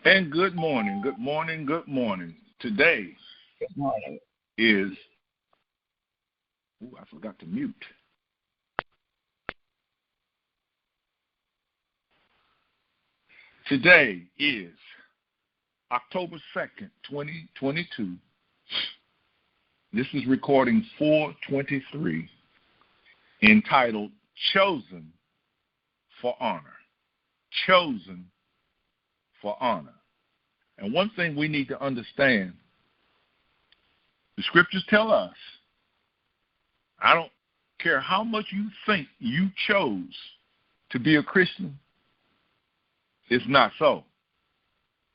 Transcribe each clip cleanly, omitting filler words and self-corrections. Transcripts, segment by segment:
And good morning, good morning, good morning. Today is, I forgot to mute. Today is October 2nd, 2022. This is recording 423, entitled Chosen for Honor. Chosen for honor. And one thing we need to understand, the scriptures tell us, I don't care how much you think you chose to be a Christian, it's not so.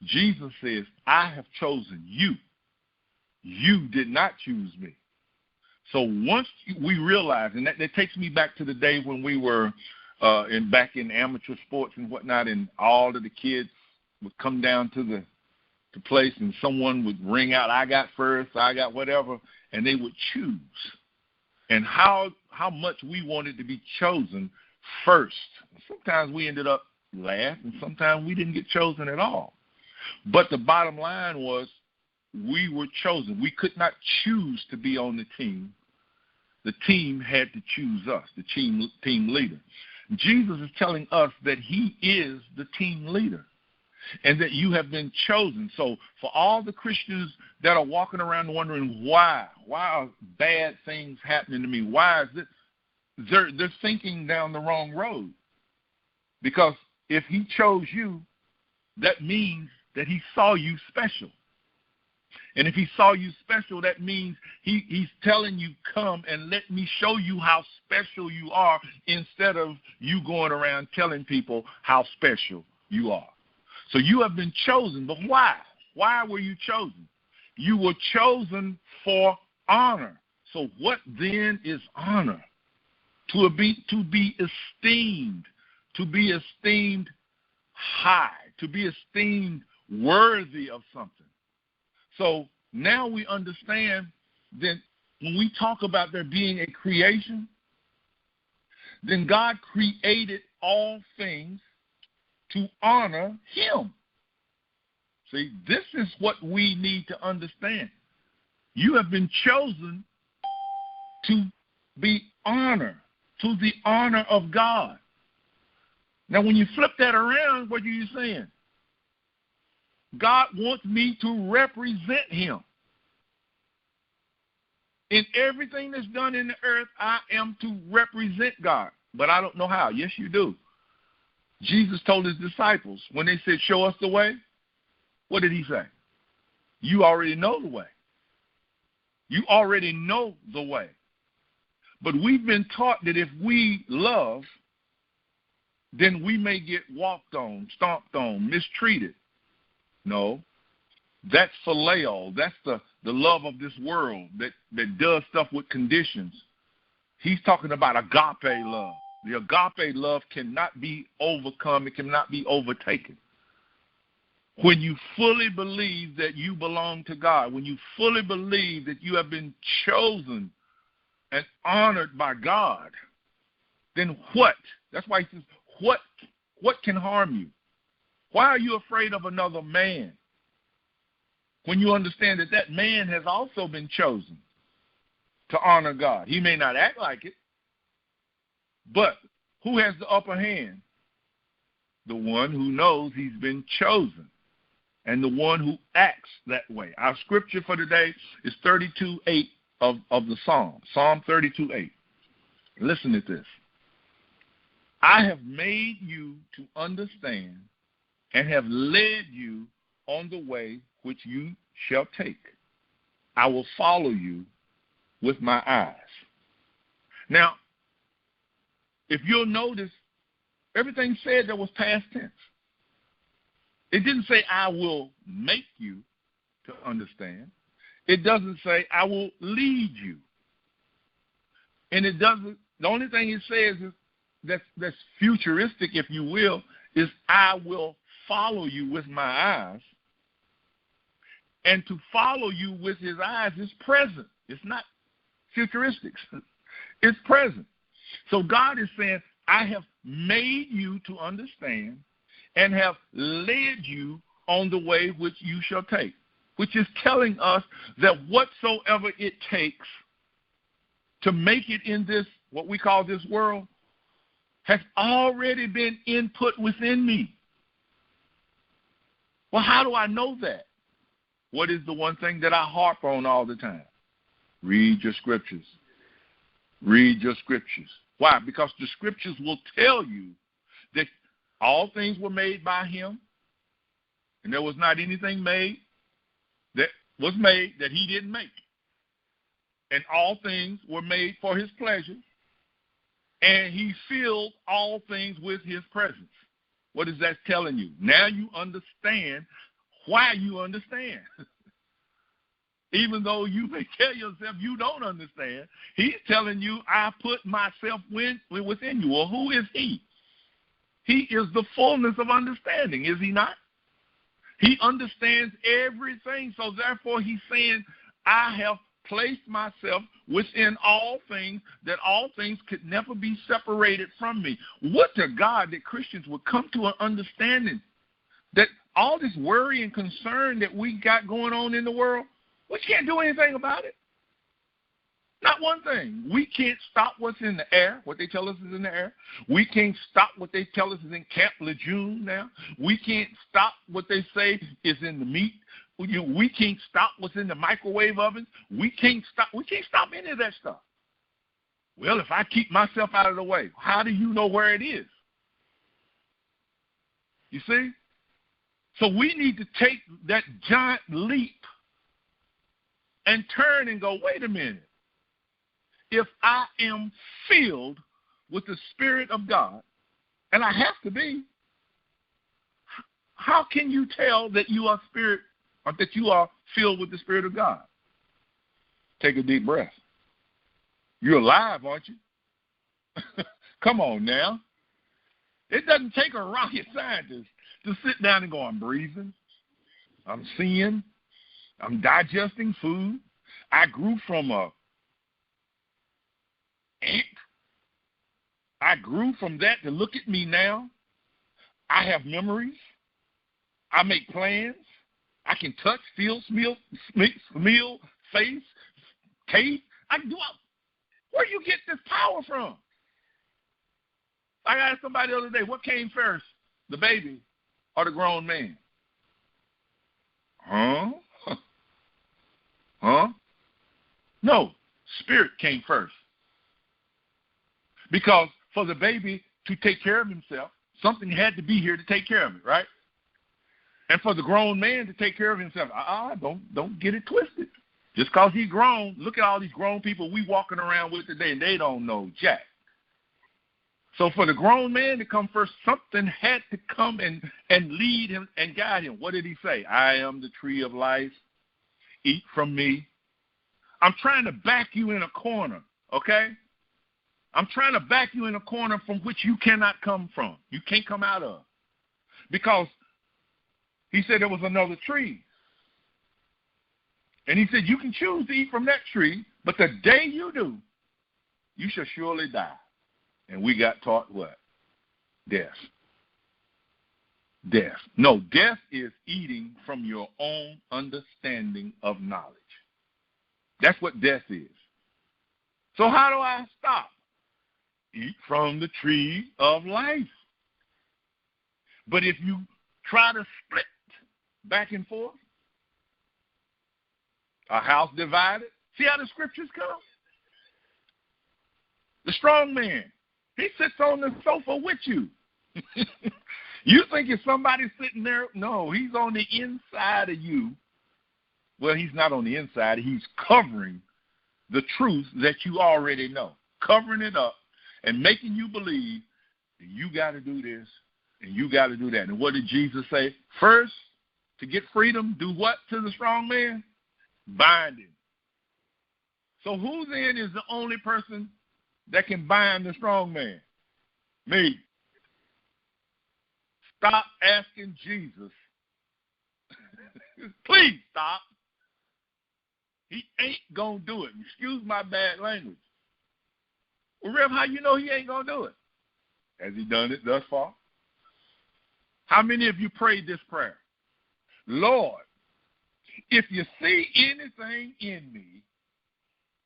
Jesus says, I have chosen you. You did not choose me. So once we realize, and that takes me back to the day when we were back in amateur sports and whatnot, and all of the kids would come down to the place and someone would ring out, I got first, I got whatever, and they would choose. And how much we wanted to be chosen first. Sometimes we ended up last, and sometimes we didn't get chosen at all. But the bottom line was we were chosen. We could not choose to be on the team. The team had to choose us, the team leader. Jesus is telling us that he is the team leader and that you have been chosen. So for all the Christians that are walking around wondering why are bad things happening to me? Why is it? They're thinking down the wrong road. Because if he chose you, that means that he saw you special. And if he saw you special, that means he's telling you, come and let me show you how special you are, instead of you going around telling people how special you are. So you have been chosen, but why? Why were you chosen? You were chosen for honor. So what then is honor? To be esteemed, to be esteemed high, to be esteemed worthy of something. So now we understand that when we talk about there being a creation, then God created all things to honor him. See, this is what we need to understand. You have been chosen to be honored, to the honor of God. Now, when you flip that around, what are you saying? God wants me to represent him. In everything that's done in the earth, I am to represent God. But I don't know how. Yes, you do. Jesus told his disciples, when they said, show us the way, what did he say? You already know the way. You already know the way. But we've been taught that if we love, then we may get walked on, stomped on, mistreated. No, that's phileo. That's the love of this world that does stuff with conditions. He's talking about agape love. The agape love cannot be overcome. It cannot be overtaken. When you fully believe that you belong to God, when you fully believe that you have been chosen and honored by God, then what? That's why he says, what can harm you? Why are you afraid of another man when you understand that that man has also been chosen to honor God? He may not act like it, but who has the upper hand? The one who knows he's been chosen and the one who acts that way. Our scripture for today is 32:8 of the Psalm, Psalm 32:8. Listen to this. I have made you to understand and have led you on the way which you shall take. I will follow you with my eyes. Now, if you'll notice, everything said that was past tense. It didn't say, I will make you to understand. It doesn't say, I will lead you. And it doesn't, the only thing it says is, that's futuristic, if you will, is I will follow you with my eyes. And to follow you with his eyes is present. It's not futuristic. It's present. So God is saying, I have made you to understand and have led you on the way which you shall take, which is telling us that whatsoever it takes to make it in this, what we call this world, has already been input within me. Well, how do I know that? What is the one thing that I harp on all the time? Read your scriptures. Read your scriptures. Why? Because the scriptures will tell you that all things were made by him, and there was not anything made that he didn't make. And all things were made for his pleasure, and he filled all things with his presence. What is that telling you? Now you understand why you understand. Even though you may tell yourself you don't understand, he's telling you, I put myself within you. Well, who is he? He is the fullness of understanding, is he not? He understands everything. So therefore he's saying, I have placed myself within all things, that all things could never be separated from me. What to God that Christians would come to an understanding that all this worry and concern that we got going on in the world, we can't do anything about it. Not one thing. We can't stop what's in the air, what they tell us is in the air. We can't stop what they tell us is in Camp Lejeune now. We can't stop what they say is in the meat. We can't stop what's in the microwave ovens. We can't stop any of that stuff. Well, if I keep myself out of the way, how do you know where it is? You see? So we need to take that giant leap and turn and go, wait a minute. If I am filled with the Spirit of God, and I have to be, how can you tell that you are spirit, or that you are filled with the Spirit of God? Take a deep breath. You're alive, aren't you? Come on now. It doesn't take a rocket scientist to sit down and go, I'm breathing, I'm seeing, I'm digesting food. I grew from a ant. I grew from that to look at me now. I have memories. I make plans. I can touch, feel, smell, face, taste. I can do all. Where do you get this power from? I asked somebody the other day, what came first, the baby or the grown man? Huh? No, spirit came first. Because for the baby to take care of himself, something had to be here to take care of it, right? And for the grown man to take care of himself, don't get it twisted. Just because he's grown, look at all these grown people we walking around with today, and they don't know jack. So for the grown man to come first, something had to come and lead him and guide him. What did he say? I am the tree of life. Eat from me. I'm trying to back you in a corner, okay? I'm trying to back you in a corner from which you cannot come from. You can't come out of. Because he said there was another tree. And he said you can choose to eat from that tree, but the day you do, you shall surely die. And we got taught what? Death. Death. No, death is eating from your own understanding of knowledge. That's what death is. So how do I stop? Eat from the tree of life. But if you try to split back and forth, a house divided, see how the scriptures come? The strong man, he sits on the sofa with you. You think it's somebody sitting there? No, he's on the inside of you. Well, he's not on the inside. He's covering the truth that you already know, covering it up and making you believe that you got to do this and you got to do that. And what did Jesus say? First, to get freedom, do what to the strong man? Bind him. So who then is the only person that can bind the strong man? Me. Stop asking Jesus. Please stop. He ain't going to do it. Excuse my bad language. Well, Rev, how you know he ain't going to do it? Has he done it thus far? How many of you prayed this prayer? Lord, if you see anything in me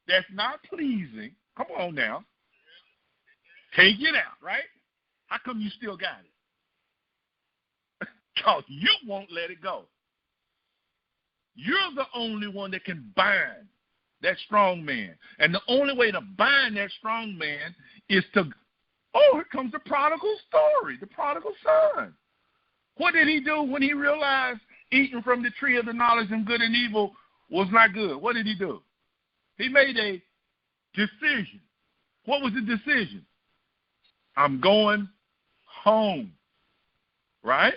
that's not pleasing, come on now, take it out, right? How come you still got it? Because you won't let it go. You're the only one that can bind that strong man. And the only way to bind that strong man is to, here comes the prodigal story, the prodigal son. What did he do when he realized eating from the tree of the knowledge of good and evil was not good? What did he do? He made a decision. What was the decision? I'm going home, right?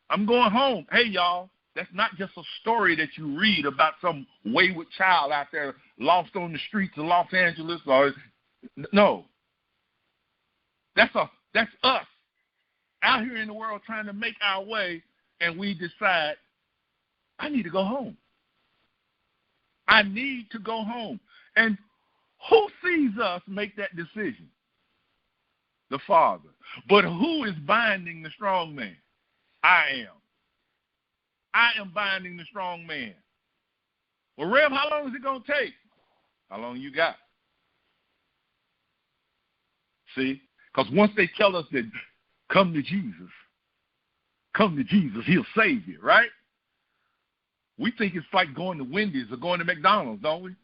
I'm going home. Hey, y'all, that's not just a story that you read about some wayward child out there lost on the streets of Los Angeles. No. That's us out here in the world trying to make our way, and we decide, I need to go home. I need to go home. And who sees us make that decision? The Father. But who is binding the strong man? I am. I am binding the strong man. Well, Rev, how long is it going to take? How long you got? See? Because once they tell us that come to Jesus, he'll save you, right? We think it's like going to Wendy's or going to McDonald's, don't we?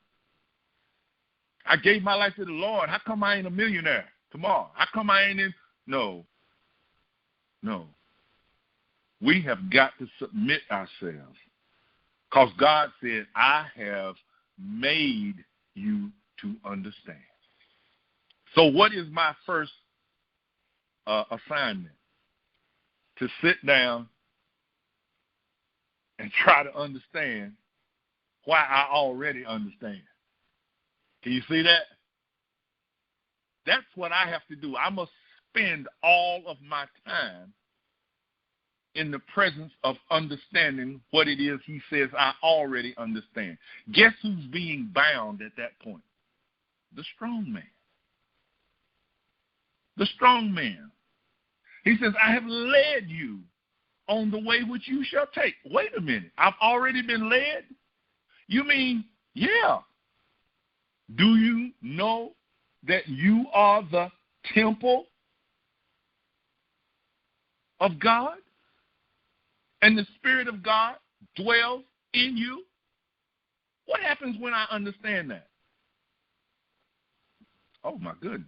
I gave my life to the Lord. How come I ain't a millionaire tomorrow? How come I ain't in? No. We have got to submit ourselves because God said, I have made you to understand. So what is my first assignment? To sit down and try to understand why I already understand. Can you see that? That's what I have to do. I must spend all of my time in the presence of understanding what it is he says I already understand. Guess who's being bound at that point? The strong man. The strong man. He says, I have led you on the way which you shall take. Wait a minute. I've already been led? You mean, yeah. Do you know that you are the temple of God? And the Spirit of God dwells in you? What happens when I understand that? Oh, my goodness.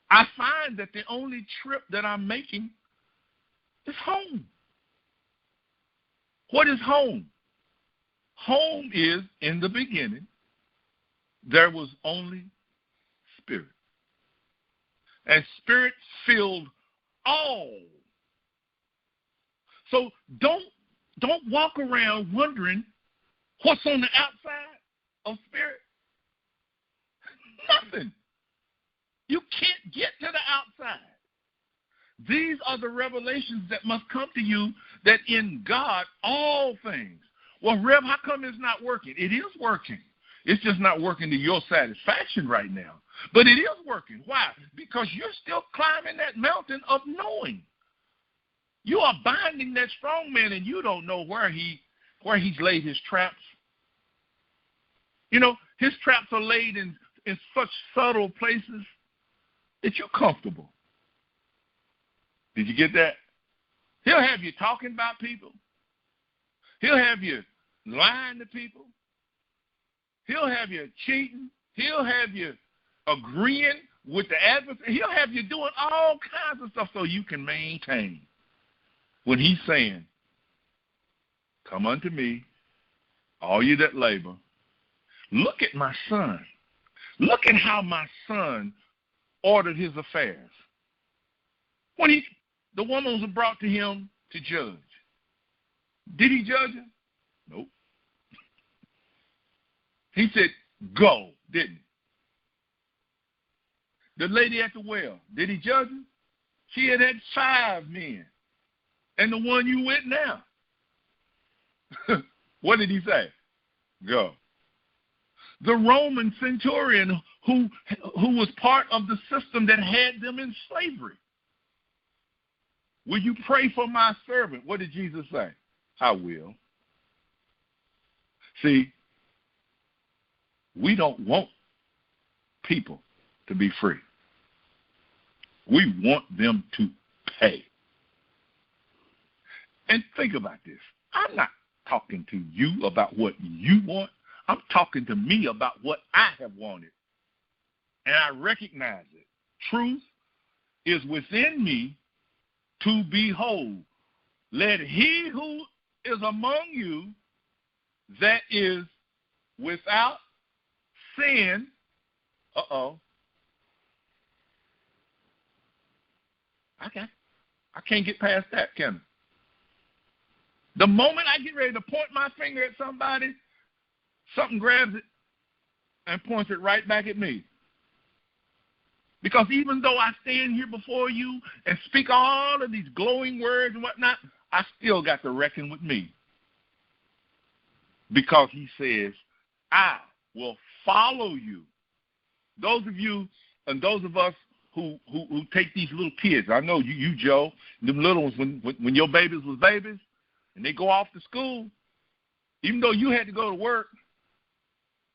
I find that the only trip that I'm making is home. What is home? Home is, in the beginning, there was only Spirit. And Spirit filled all. So don't walk around wondering what's on the outside of Spirit. Nothing. You can't get to the outside. These are the revelations that must come to you, that in God all things. Well, Rev, how come it's not working? It is working. It's just not working to your satisfaction right now. But it is working. Why? Because you're still climbing that mountain of knowing. You are binding that strong man, and you don't know where he's laid his traps. You know, his traps are laid in such subtle places that you're comfortable. Did you get that? He'll have you talking about people. He'll have you lying to people. He'll have you cheating. He'll have you agreeing with the adversary. He'll have you doing all kinds of stuff so you can maintain. When he's saying, come unto me, all you that labor. Look at my son. Look at how my son ordered his affairs. When the woman was brought to him to judge, did he judge her? Nope. He said, go, didn't he? The lady at the well, did he judge her? She had 5 men. And the one you with now. What did he say? Go. The Roman centurion who was part of the system that had them in slavery. Will you pray for my servant? What did Jesus say? I will. See, we don't want people to be free. We want them to pay. And think about this. I'm not talking to you about what you want. I'm talking to me about what I have wanted. And I recognize it. Truth is within me to behold. Let he who is among you that is without sin, I can't get past that, can I? The moment I get ready to point my finger at somebody, something grabs it and points it right back at me. Because even though I stand here before you and speak all of these glowing words and whatnot, I still got to reckon with me. Because he says, I will follow you. Those of you and those of us who take these little kids, I know you Joe, them little ones, when your babies was babies, and they go off to school, even though you had to go to work,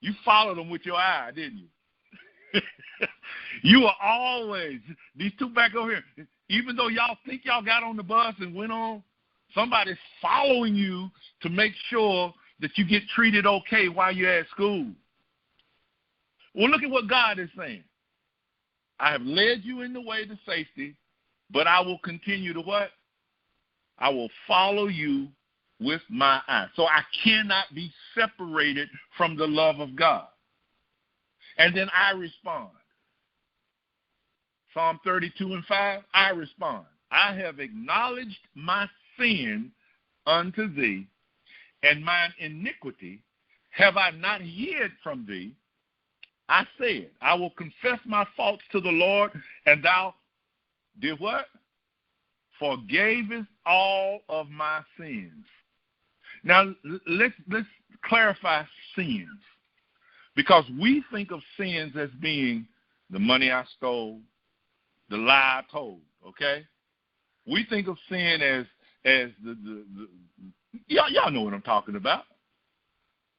you followed them with your eye, didn't you? You were always, these two back over here, even though y'all think y'all got on the bus and went on, somebody's following you to make sure that you get treated okay while you're at school. Well, look at what God is saying. I have led you in the way to safety, but I will continue to what? I will follow you with my eye. So I cannot be separated from the love of God. And then I respond. Psalm 32:5, I respond. I have acknowledged my sin unto thee, and mine iniquity have I not hid from thee. I said, I will confess my faults to the Lord, and thou did what? Forgavest all of my sins. Now, let's clarify sins. Because we think of sins as being the money I stole, the lie I told, okay? We think of sin as the y'all know what I'm talking about.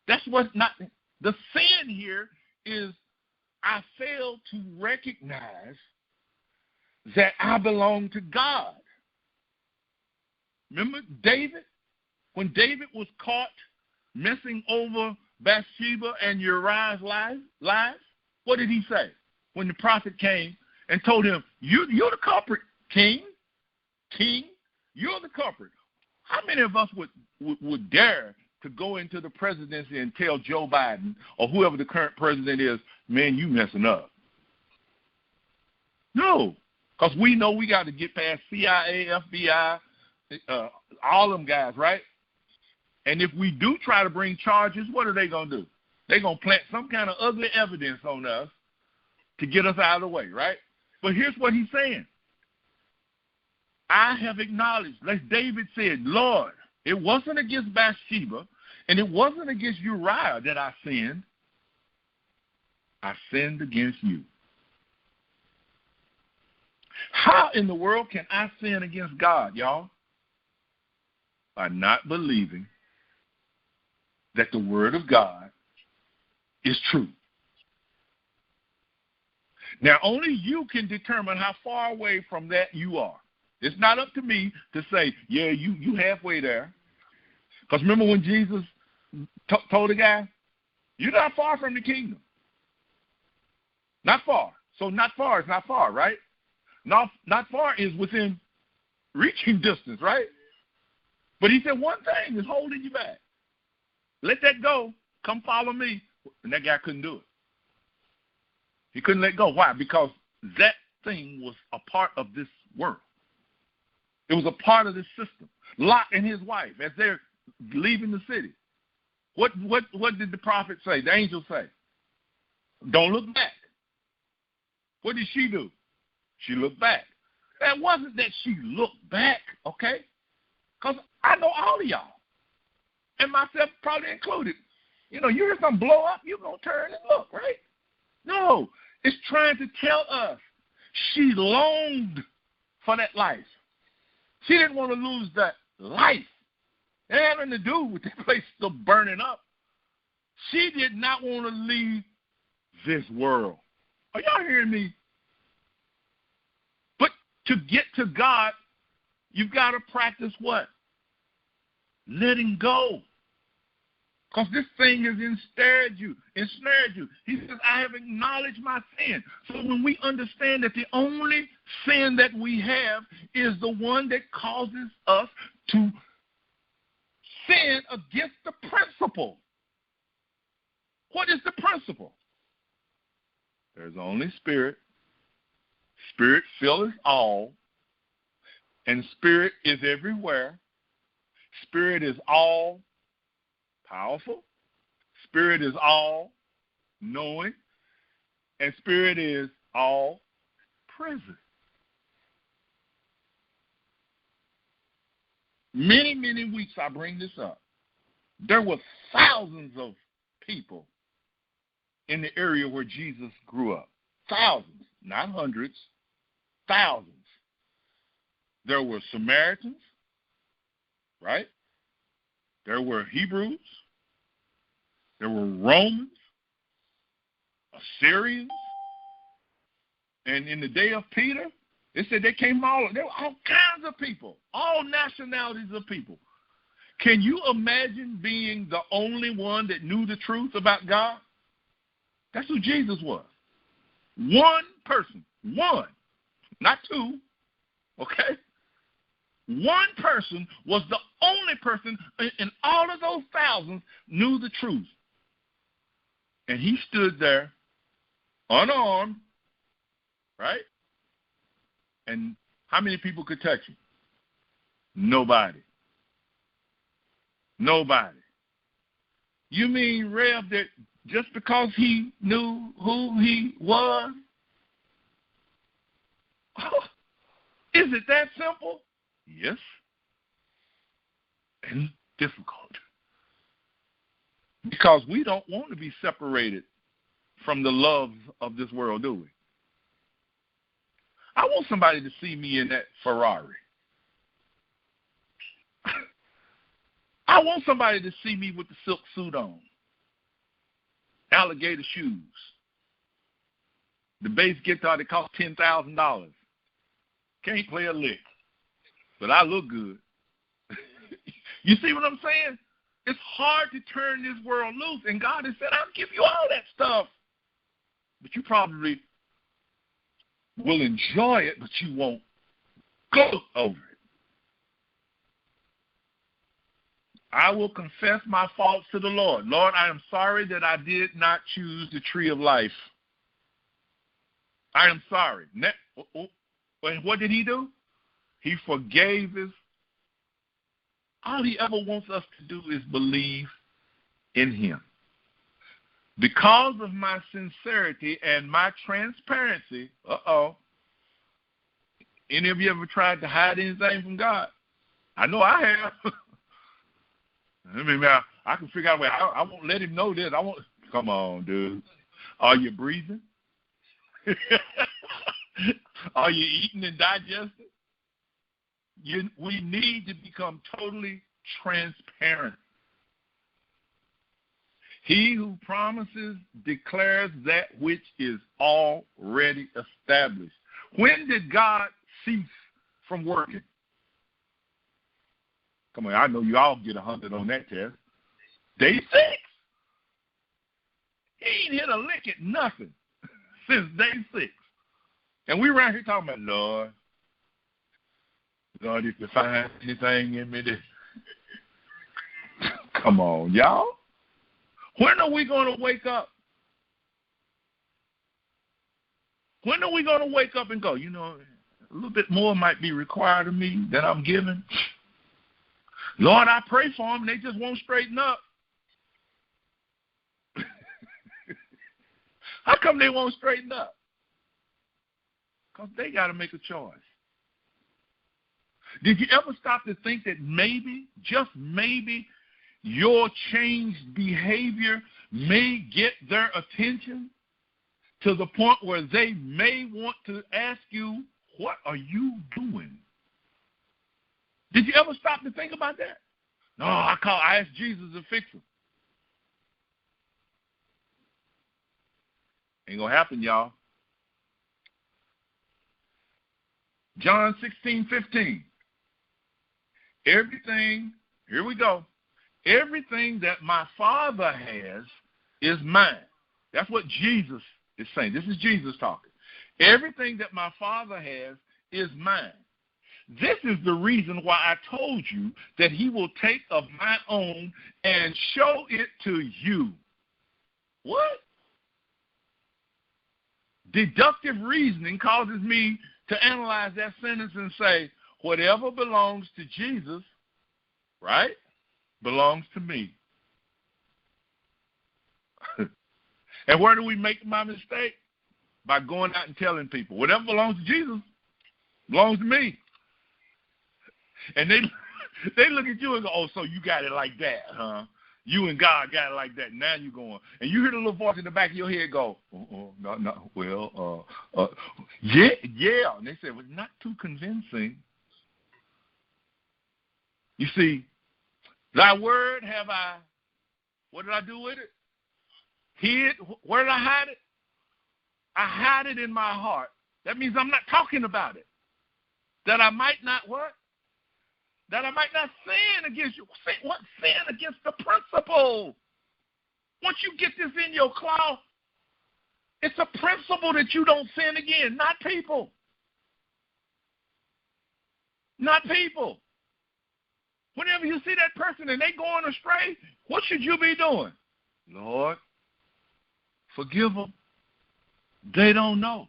That's what's not, the sin here is I fail to recognize that I belong to God. Remember David? When David was caught messing over Bathsheba and Uriah's lives, what did he say? When the prophet came and told him, you're the culprit, king, you're the culprit. How many of us would dare to go into the presidency and tell Joe Biden or whoever the current president is, man, you messing up? No, because we know we got to get past CIA, FBI, all them guys, right? And if we do try to bring charges, what are they going to do? They're going to plant some kind of ugly evidence on us to get us out of the way, right? But here's what he's saying. I have acknowledged, like David said, Lord, it wasn't against Bathsheba and it wasn't against Uriah that I sinned. I sinned against you. How in the world can I sin against God, y'all? By not believing that the word of God is true. Now, only you can determine how far away from that you are. It's not up to me to say, yeah, you halfway there. Because remember when Jesus told the guy, you're not far from the kingdom. Not far. So not far is not far, right? Not far is within reaching distance, right? But he said one thing is holding you back. Let that go. Come follow me. And that guy couldn't do it. He couldn't let go. Why? Because that thing was a part of this world. It was a part of this system. Lot and his wife, as they're leaving the city, what did the prophet say? The angel say, don't look back. What did she do? She looked back. It wasn't that she looked back, okay? Because I know all of y'all, and myself probably included. You know, you hear something blow up, you're going to turn and look, right? No, it's trying to tell us she longed for that life. She didn't want to lose that life. It had nothing to do with the place still burning up. She did not want to leave this world. Are y'all hearing me? But to get to God, you've got to practice what? Letting go. Because this thing has ensnared you. He says, I have acknowledged my sin. So when we understand that the only sin that we have is the one that causes us to sin against the principle. What is the principle? There's only Spirit. Spirit filleth all. And Spirit is everywhere. Spirit is all powerful. Spirit is all knowing. And Spirit is all present. Many, many weeks I bring this up. There were thousands of people in the area where Jesus grew up. Thousands, not hundreds, thousands. There were Samaritans, right? There were Hebrews. There were Romans, Assyrians. And in the day of Peter, it said there were all kinds of people, all nationalities of people. Can you imagine being the only one that knew the truth about God? That's who Jesus was. One person. One. Not two. Okay? One person was the only person in all of those thousands knew the truth. And he stood there unarmed, right? And how many people could touch him? Nobody. Nobody. You mean, Rev, that just because he knew who he was? Is it that simple? Yes. And difficult. Because we don't want to be separated from the love of this world, do we? I want somebody to see me in that Ferrari. I want somebody to see me with the silk suit on, alligator shoes, the bass guitar that costs $10,000. Can't play a lick, but I look good. You see what I'm saying? It's hard to turn this world loose, and God has said, I'll give you all that stuff. But you probably will enjoy it, but you won't go over it. I will confess my faults to the Lord. Lord, I am sorry that I did not choose the tree of life. I am sorry. And what did he do? He forgave us. All he ever wants us to do is believe in him. Because of my sincerity and my transparency, any of you ever tried to hide anything from God? I know I have. I mean, I can figure out a way. I won't let him know this. Come on, dude. Are you breathing? Are you eating and digesting? We need to become totally transparent. He who promises declares that which is already established. When did God cease from working? Come on, I know you all get 100 on that test. Day 6. He ain't hit a lick at nothing since day 6. And we around here talking about, Lord, if you find anything in me that... Come on, y'all. When are we going to wake up? When are we going to wake up and go, a little bit more might be required of me than I'm giving? Lord, I pray for them. They just won't straighten up. How come they won't straighten up? Because they got to make a choice. Did you ever stop to think that maybe, just maybe, your changed behavior may get their attention to the point where they may want to ask you, what are you doing? Did you ever stop to think about that? No, I asked Jesus to fix them. Ain't going to happen, y'all. John 16:15. Everything, here we go. Everything that my Father has is mine. That's what Jesus is saying. This is Jesus talking. Everything that my Father has is mine. This is the reason why I told you that he will take of my own and show it to you. What? Deductive reasoning causes me to analyze that sentence and say, whatever belongs to Jesus, right, belongs to me. And where do we make my mistake? By going out and telling people, whatever belongs to Jesus belongs to me. And they look at you and go, oh, so you got it like that, huh? You and God got it like that. Now you're going. And you hear the little voice in the back of your head go, no, well, yeah. And they said, well, not too convincing. You see, thy word have I, what did I do with it? Hid. Where did I hide it? I hide it in my heart. That means I'm not talking about it. That I might not what? That I might not sin against you. What? Sin against the principle. Once you get this in your claw, it's a principle that you don't sin again, not people. Not people. Whenever you see that person and they going astray, what should you be doing? Lord, forgive them. They don't know.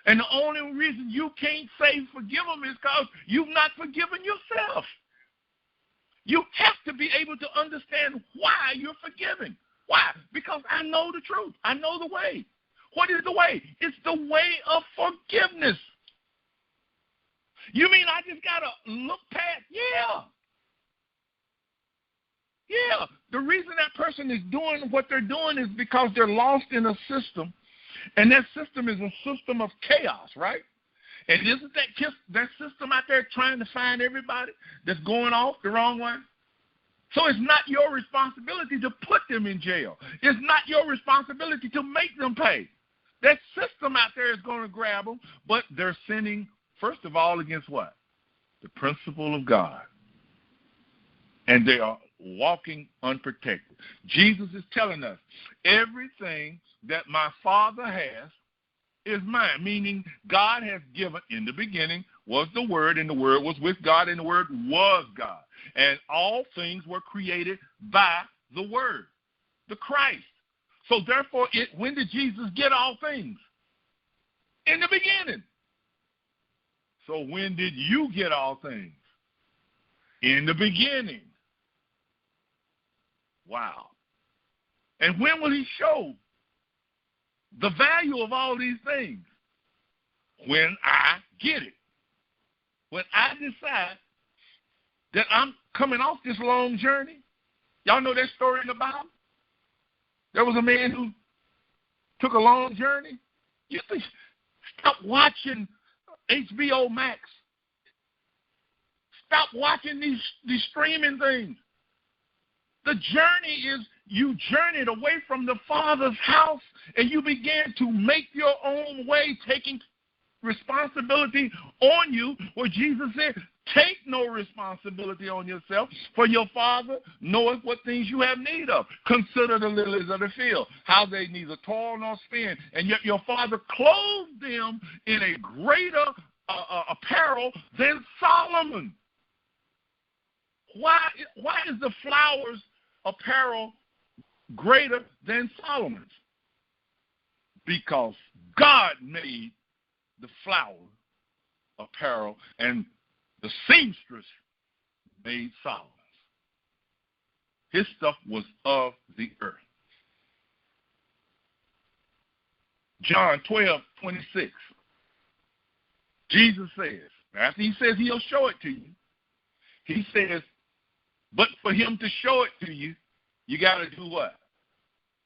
And the only reason you can't say forgive them is because you've not forgiven yourself. You have to be able to understand why you're forgiving. Why? Because I know the truth. I know the way. What is the way? It's the way of forgiveness. You mean I just got to look past? Yeah. Yeah. The reason that person is doing what they're doing is because they're lost in a system. And that system is a system of chaos, right? And isn't that system out there trying to find everybody that's going off the wrong way? So it's not your responsibility to put them in jail. It's not your responsibility to make them pay. That system out there is going to grab them, but they're sinning, first of all, against what? The principle of God. And they are walking unprotected. Jesus is telling us, everything that my Father has is mine, meaning God has given, in the beginning was the Word, and the Word was with God, and the Word was God. And all things were created by the Word, the Christ. So therefore, when did Jesus get all things? In the beginning. So when did you get all things? In the beginning. Wow. And when will he show the value of all these things? When I get it. When I decide that I'm coming off this long journey. Y'all know that story in the Bible? There was a man who took a long journey. You think, stop watching HBO Max. Stop watching these streaming things. The journey is you journeyed away from the Father's house and you began to make your own way, taking responsibility on you, where Jesus said, take no responsibility on yourself, for your Father knoweth what things you have need of. Consider the lilies of the field, how they neither toil nor spin, and yet your Father clothed them in a greater apparel than Solomon. Why is the flowers apparel greater than Solomon's? Because God made the flower apparel, and the seamstress made Solomon's. His stuff was of the earth. John 12:26. Jesus says, after he says he'll show it to you, he says, but for him to show it to you, you got to do what?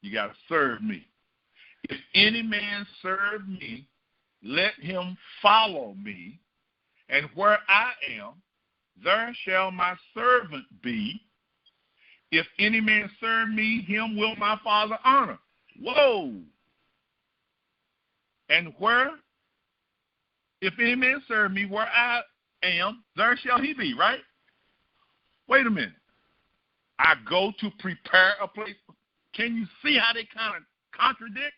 You got to serve me. If any man serve me, let him follow me, and where I am, there shall my servant be If any man serve me, him will my Father honor. Whoa. And where? If any man serve me, where I am, there shall he be, right? Wait a minute. I go to prepare a place. Can you see how they kind of contradict?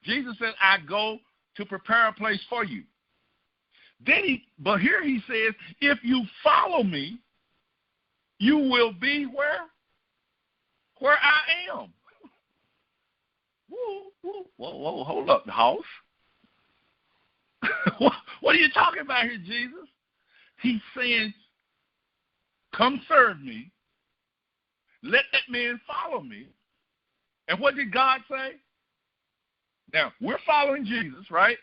Jesus said, I go to prepare a place for you. But here he says, if you follow me, you will be where? Where I am. Whoa, hold up, the house. What are you talking about here, Jesus? He's saying, come serve me. Let that man follow me. And what did God say? Now, we're following Jesus, right?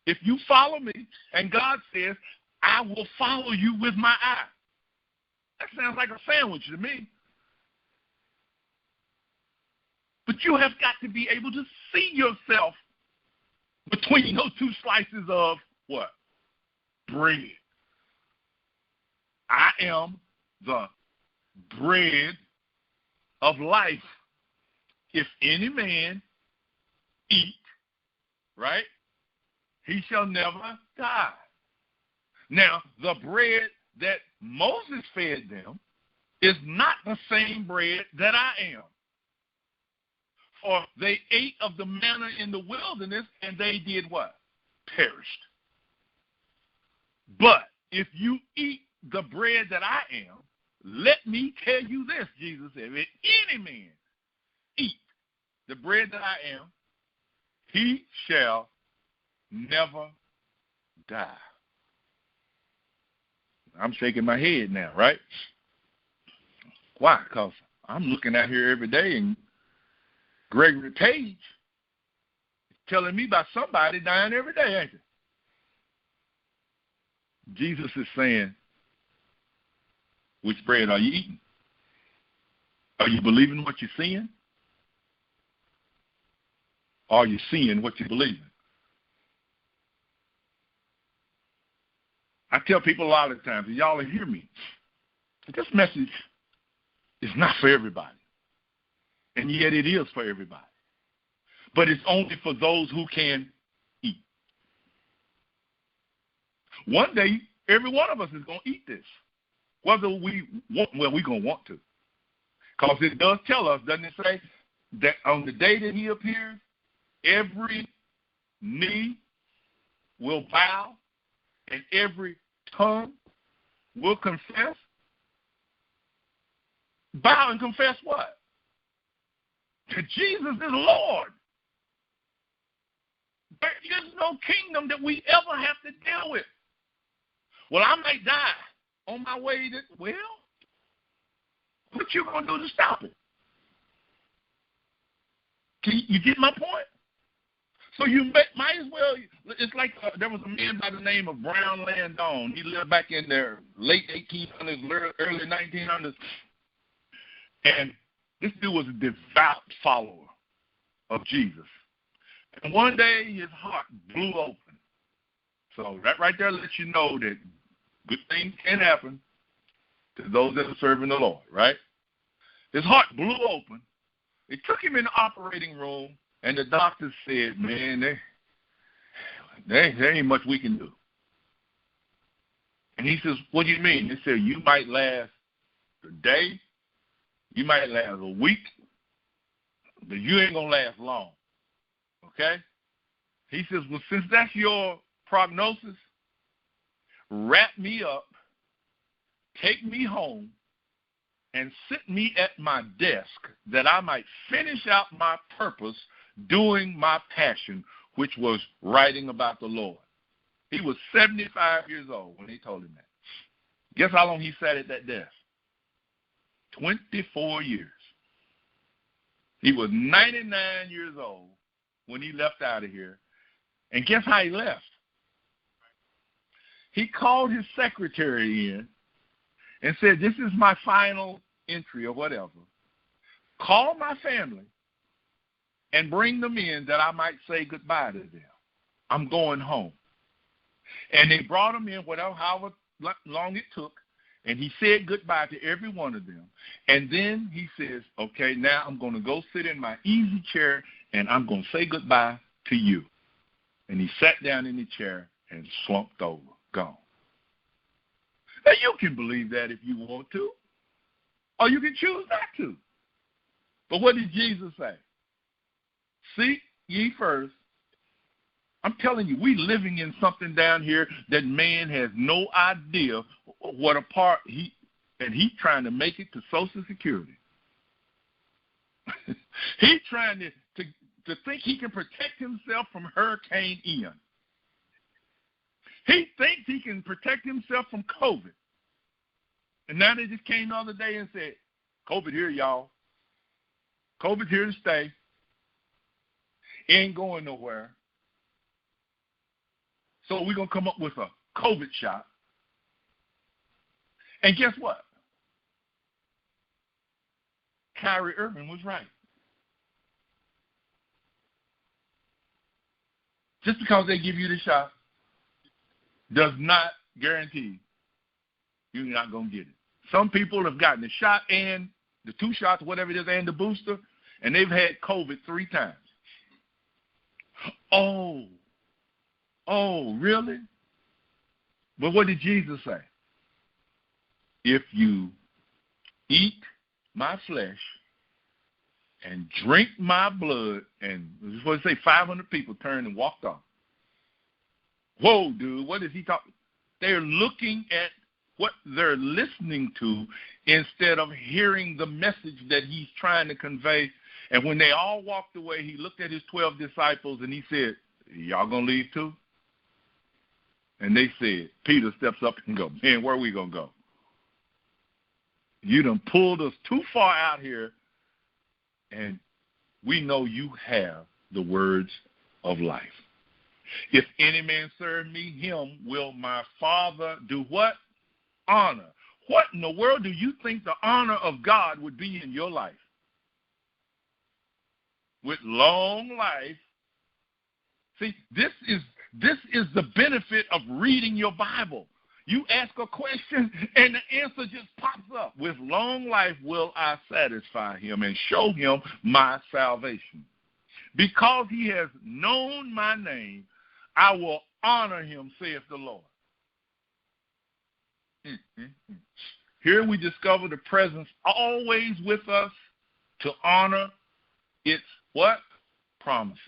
If you follow me, and God says, I will follow you with my eye. That sounds like a sandwich to me. But you have got to be able to see yourself between those two slices of what? Bread. I am the bread of life. If any man eat, right, he shall never die. Now, the bread that Moses fed them is not the same bread that I am. For they ate of the manna in the wilderness, and they did what? Perished. But if you eat the bread that I am, let me tell you this, Jesus said, if any man eat the bread that I am, he shall never die. I'm shaking my head now, right? Why? Because I'm looking out here every day, and Gregory Page is telling me about somebody dying every day, ain't it? Jesus is saying, which bread are you eating? Are you believing what you're seeing? Or are you seeing what you're believing? I tell people a lot of times, and y'all will hear me, this message is not for everybody. And yet it is for everybody. But it's only for those who can eat. One day, every one of us is going to eat this. Whether we want, well, we're going to want to. Because it does tell us, doesn't it say, that on the day that he appears, every knee will bow and every tongue will confess? Bow and confess what? That Jesus is Lord. There is no kingdom that we ever have to deal with. Well, I might die on my way to, well, what you going to do to stop it? You get my point? So you might as well, it's like there was a man by the name of Brown Landon. He lived back in the late 1800s, early 1900s. And this dude was a devout follower of Jesus. And one day his heart blew open. So that right there lets you know that good things can happen to those that are serving the Lord, right? His heart blew open. They took him in the operating room, and the doctor said, man, there ain't much we can do. And he says, what do you mean? They said, you might last a day, you might last a week, but you ain't going to last long. Okay? He says, well, since that's your prognosis, wrap me up, take me home, and sit me at my desk that I might finish out my purpose doing my passion, which was writing about the Lord. He was 75 years old when they told him that. Guess how long he sat at that desk? 24 years. He was 99 years old when he left out of here. And guess how he left? He called his secretary in and said, this is my final entry or whatever. Call my family and bring them in that I might say goodbye to them. I'm going home. And they brought him in, however long it took, And he said goodbye to every one of them. And then he says, okay, now I'm going to go sit in my easy chair, and I'm going to say goodbye to you. And he sat down in the chair and slumped over, gone. Now, you can believe that if you want to, or you can choose not to. But what did Jesus say? Seek ye first. I'm telling you, we living in something down here that man has no idea what a part he's trying to make it to Social Security. He's trying to think he can protect himself from Hurricane Ian. He thinks he can protect himself from COVID. And now they just came the other day and said, COVID here, y'all. COVID's here to stay. Ain't going nowhere. So we're going to come up with a COVID shot. And guess what? Kyrie Irving was right. Just because they give you the shot does not guarantee you're not going to get it. Some people have gotten the shot and the 2 shots, whatever it is, and the booster, and they've had COVID 3 times. Oh, really? But what did Jesus say? If you eat my flesh and drink my blood, and this is what it say, 500 people turned and walked off. Whoa, dude, what is he talking? They're looking at what they're listening to instead of hearing the message that he's trying to convey. And when they all walked away, he looked at his 12 disciples and he said, y'all going to leave too? And they said, Peter steps up and goes, man, where are we going to go? You done pulled us too far out here, and we know you have the words of life. If any man serve me, him will my Father do what? Honor. What in the world do you think the honor of God would be in your life? With long life. See, this is the benefit of reading your Bible. You ask a question and the answer just pops up. With long life will I satisfy him and show him my salvation. Because he has known my name, I will honor him, saith the Lord. Here we discover the presence always with us to honor its what? Promises.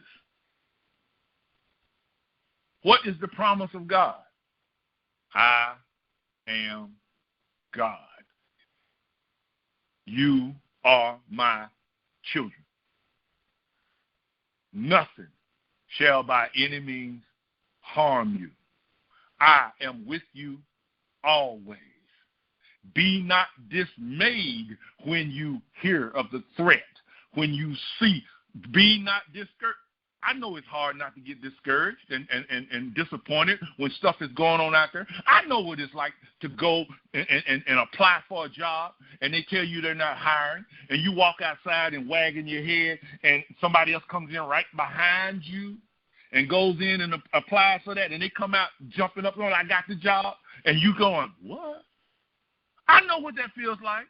What is the promise of God? I am God. You are my children. Nothing shall by any means harm you. I am with you always. Be not dismayed when you hear of the threat, when you see. Be not discouraged. I know it's hard not to get discouraged and disappointed when stuff is going on out there. I know what it's like to go and apply for a job, and they tell you they're not hiring, and you walk outside and wagging your head, and somebody else comes in right behind you and goes in and applies for that, and they come out jumping up on, I got the job, and you going, what? I know what that feels like.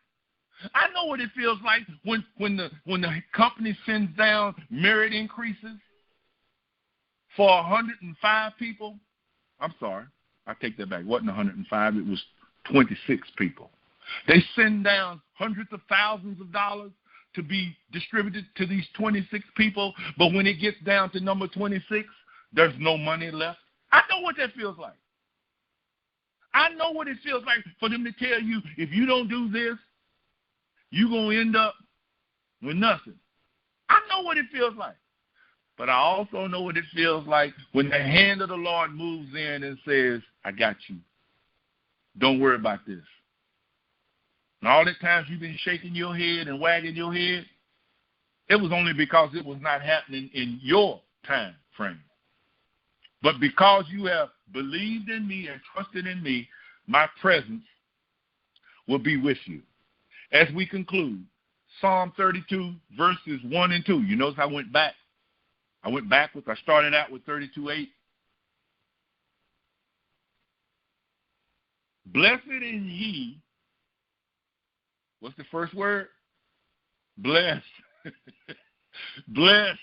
I know what it feels like when the company sends down merit increases for 105 people. I'm sorry, I take that back. It wasn't 105, it was 26 people. They send down hundreds of thousands of dollars to be distributed to these 26 people, but when it gets down to number 26, there's no money left. I know what that feels like. I know what it feels like for them to tell you, if you don't do this, you're going to end up with nothing. I know what it feels like. But I also know what it feels like when the hand of the Lord moves in and says, I got you. Don't worry about this. And all the times you've been shaking your head and wagging your head, it was only because it was not happening in your time frame. But because you have believed in me and trusted in me, my presence will be with you. As we conclude, Psalm 32, verses 1 and 2. You notice I went back. I started out with 32:8. Blessed is he What's the first word? Bless. Bless.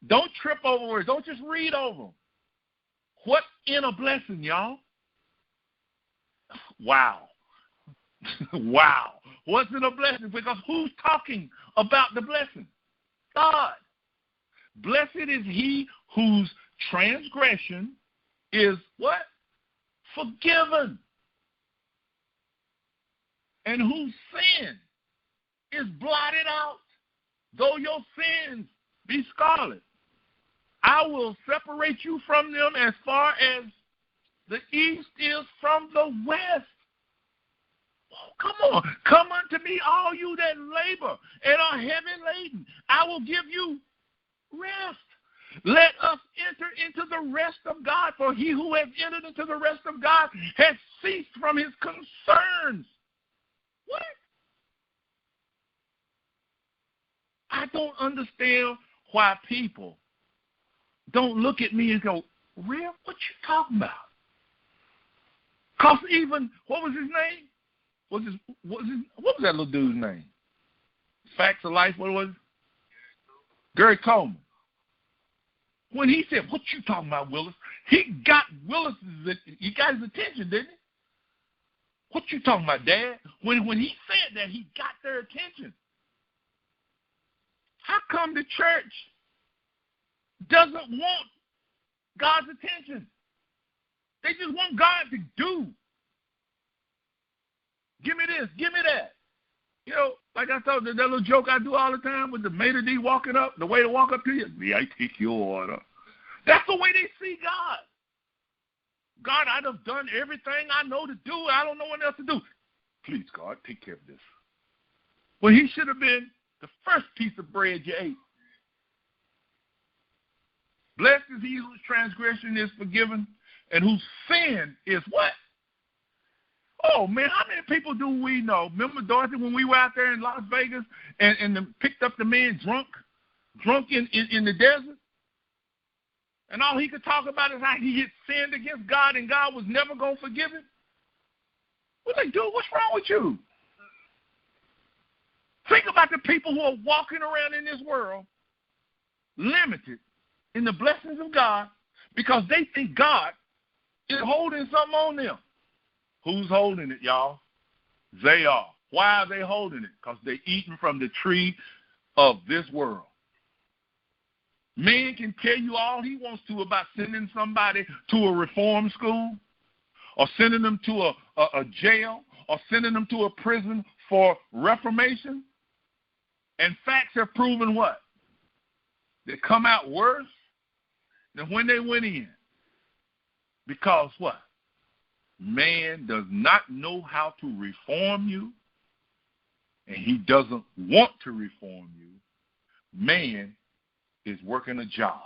Don't trip over words. Don't just read over them. What's in a blessing, y'all? Wow. Wow. What's in a blessing? Because who's talking about the blessing? God. Blessed is he whose transgression is what? Forgiven. And whose sin is blotted out. Though your sins be scarlet, I will separate you from them as far as the east is from the west. Oh, come on. Come unto me, all you that labor and are heavy laden. I will give you rest. Let us enter into the rest of God, for he who has entered into the rest of God has ceased from his concerns. What? I don't understand why people don't look at me and go, Real, what you talking about? Because even, what was his name? What was that little dude's name? Facts of Life, what was it? Gary Coleman. When he said, what you talking about, Willis? He got his attention, didn't he? What you talking about, Dad? When he said that, he got their attention. How come the church doesn't want God's attention? They just want God to do. Give me this, give me that. You know, like I told you, that little joke I do all the time with the maitre d' walking up, the way to walk up to you, yeah, I take your order. That's the way they see God. God, I'd have done everything I know to do. I don't know what else to do. Please, God, take care of this. Well, he should have been the first piece of bread you ate. Blessed is he whose transgression is forgiven and whose sin is what? Oh, man, how many people do we know? Remember, Dorothy, when we were out there in Las Vegas and picked up the man drunk in the desert? And all he could talk about is how he had sinned against God and God was never going to forgive him? We're like, dude, what's wrong with you? Think about the people who are walking around in this world limited in the blessings of God because they think God is holding something on them. Who's holding it, y'all? They are. Why are they holding it? Because they're eating from the tree of this world. Man can tell you all he wants to about sending somebody to a reform school or sending them to a jail or sending them to a prison for reformation. And facts have proven what? They come out worse than when they went in. Because what? Man does not know how to reform you, and he doesn't want to reform you. Man is working a job,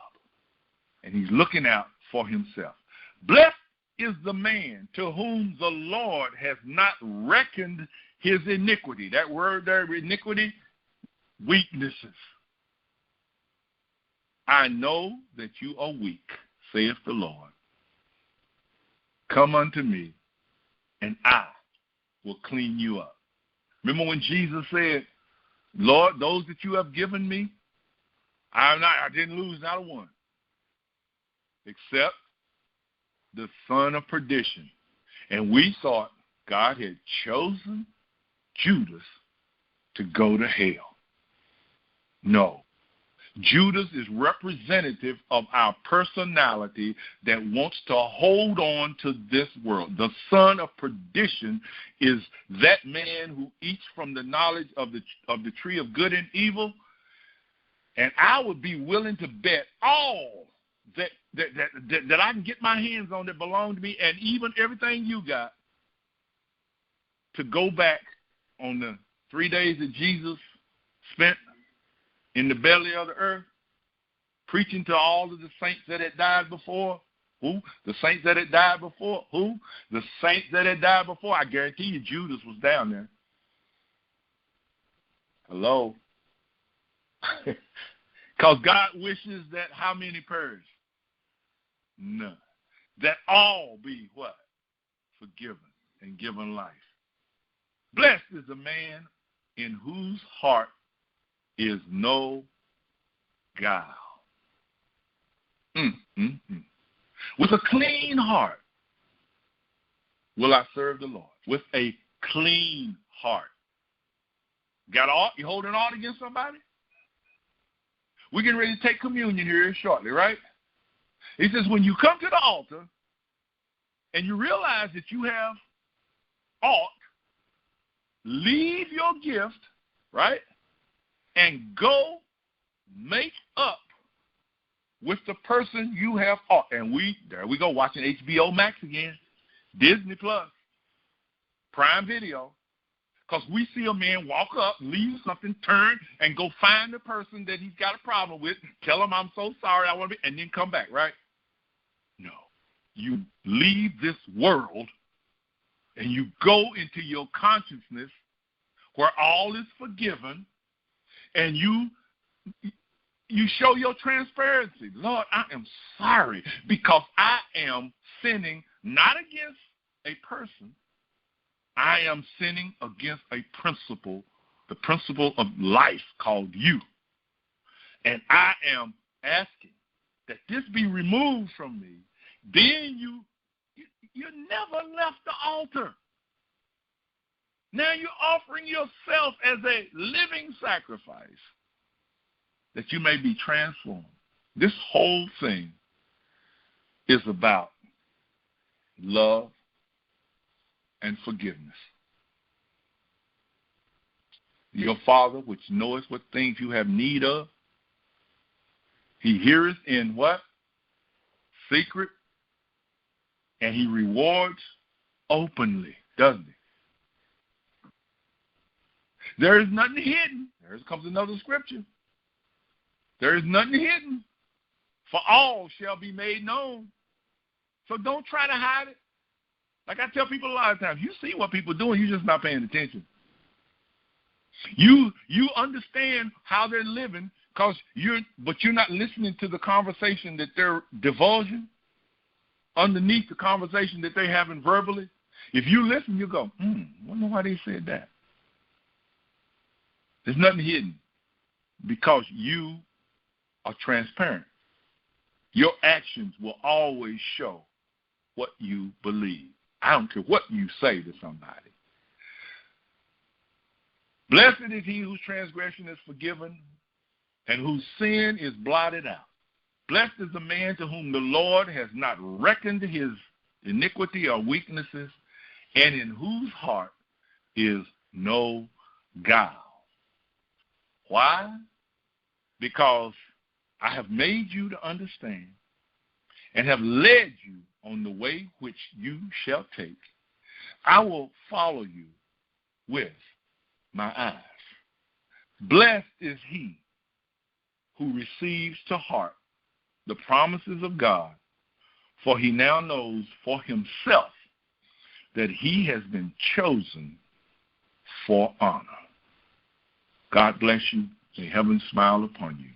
and he's looking out for himself. Blessed is the man to whom the Lord has not reckoned his iniquity. That word there, iniquity, weaknesses. I know that you are weak, saith the Lord. Come unto me, and I will clean you up. Remember when Jesus said, Lord, those that you have given me, I didn't lose not a one, except the son of perdition. And we thought God had chosen Judas to go to hell. No. Judas is representative of our personality that wants to hold on to this world. The son of perdition is that man who eats from the knowledge of the tree of good and evil. And I would be willing to bet all that I can get my hands on that belong to me, and even everything you got, to go back on the 3 days that Jesus spent in the belly of the earth, preaching to all of the saints that had died before. Who? The saints that had died before. Who? The saints that had died before. I guarantee you Judas was down there. Hello? Because God wishes that how many perish? None. That all be what? Forgiven and given life. Blessed is the man in whose heart is no guile. With a clean heart will I serve the Lord. With a clean heart. Got ought? You holding ought against somebody? We're getting ready to take communion here shortly, right? He says when you come to the altar and you realize that you have ought, leave your gift, right, and go make up with the person you have ought. And there we go, watching HBO Max again, Disney Plus, Prime Video. Because we see a man walk up, leave something, turn, and go find the person that he's got a problem with, tell him I'm so sorry, I want to be, and then come back, right? No. You leave this world and you go into your consciousness where all is forgiven, and you show your transparency. Lord, I am sorry because I am sinning not against a person. I am sinning against a principle, the principle of life called you. And I am asking that this be removed from me. Then you never left the altar. Now you're offering yourself as a living sacrifice that you may be transformed. This whole thing is about love and forgiveness. Your Father, which knoweth what things you have need of, he heareth in what? Secret. And he rewards openly, doesn't he? There is nothing hidden. There comes another scripture. There is nothing hidden, for all shall be made known. So don't try to hide it. Like I tell people a lot of times, you see what people are doing, you're just not paying attention. You understand how they're living, but you're not listening to the conversation that they're divulging underneath the conversation that they're having verbally. If you listen, you go, I wonder why they said that. There's nothing hidden because you are transparent. Your actions will always show what you believe. I don't care what you say to somebody. Blessed is he whose transgression is forgiven and whose sin is blotted out. Blessed is the man to whom the Lord has not reckoned his iniquity or weaknesses, and in whose heart is no guile. Why? Because I have made you to understand and have led you on the way which you shall take. I will follow you with my eyes. Blessed is he who receives to heart the promises of God, for he now knows for himself that he has been chosen for honor. God bless you. May heaven smile upon you.